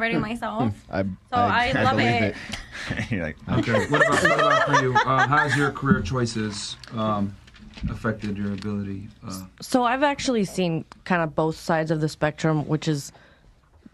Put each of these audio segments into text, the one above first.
already myself. I love believe it. You're like, Okay. What about for you? How's your career choices affected your ability? So I've actually seen kind of both sides of the spectrum, which is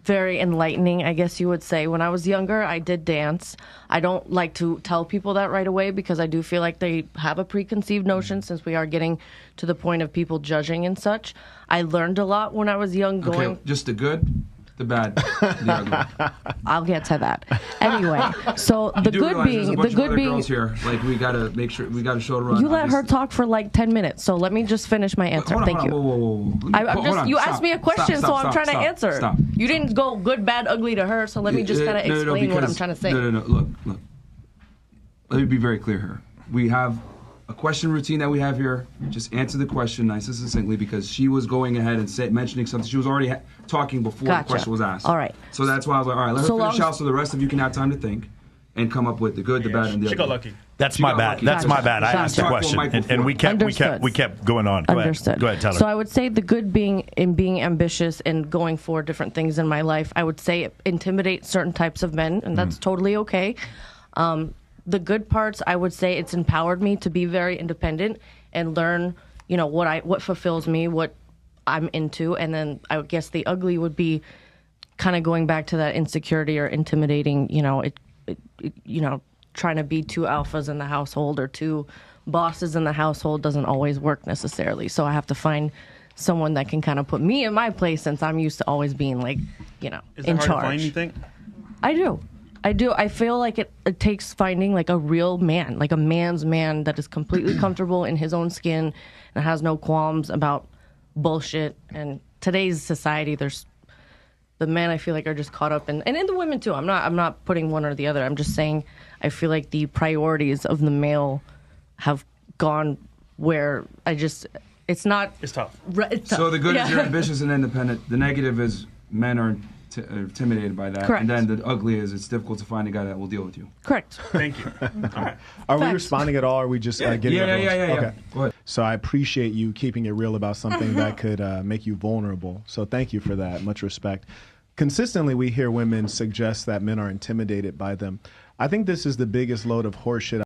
very enlightening, I guess you would say. When I was younger, I did dance. I don't like to tell people that right away because I do feel like they have a preconceived notion since we are getting to the point of people judging and such. I learned a lot when I was young going... Okay, just the good, the bad, the ugly. I'll get to that. Anyway, so the good being... The good being... girls here. Like, we got to make sure, we got to show her. You let her talk for like 10 minutes, so let me just finish my answer. Thank you. Whoa. You asked me a question, so I'm trying to answer. Stop. You didn't go good, bad, ugly to her, so let me just kind of explain what I'm trying to say. No. Look. Let me be very clear here. We have a question routine that we have here. Just answer the question nice and succinctly because she was going ahead and mentioning something. She was already talking before the question was asked. All right. So that's why I was like, all right, let her finish out so the rest of you can have time to think and come up with the good, the bad, and the ugly. She got lucky. That's my bad. That's my bad. I asked the question, and we kept going on. Go Understood. Go ahead, tell her. So I would say the good being in being ambitious and going for different things in my life, I would say it intimidates certain types of men, and that's totally okay. The good parts, I would say it's empowered me to be very independent and learn, what fulfills me, what I'm into, and then I would guess the ugly would be kind of going back to that insecurity or intimidating, trying to be two alphas in the household or two bosses in the household doesn't always work necessarily. So I have to find someone that can kind of put me in my place since I'm used to always being like, Is that in hard charge. to find, you think? I do. I feel like it takes finding like a real man, like a man's man that is completely comfortable in his own skin and has no qualms about bullshit. And today's society, there's the men I feel like are just caught up in, and in the women too. I'm not putting one or the other. I'm just saying I feel like the priorities of the male have gone where it's tough. It's tough. It's tough. So the good is you're ambitious and independent. The negative is men are intimidated by that. Correct. And then the ugly is it's difficult to find a guy that will deal with you. Correct. Thank you. Are we responding at all? Or are we just getting Yeah. Okay. Go ahead. So I appreciate you keeping it real about something that could make you vulnerable. So thank you for that. Much respect. Consistently, we hear women suggest that men are intimidated by them. I think this is the biggest load of horseshit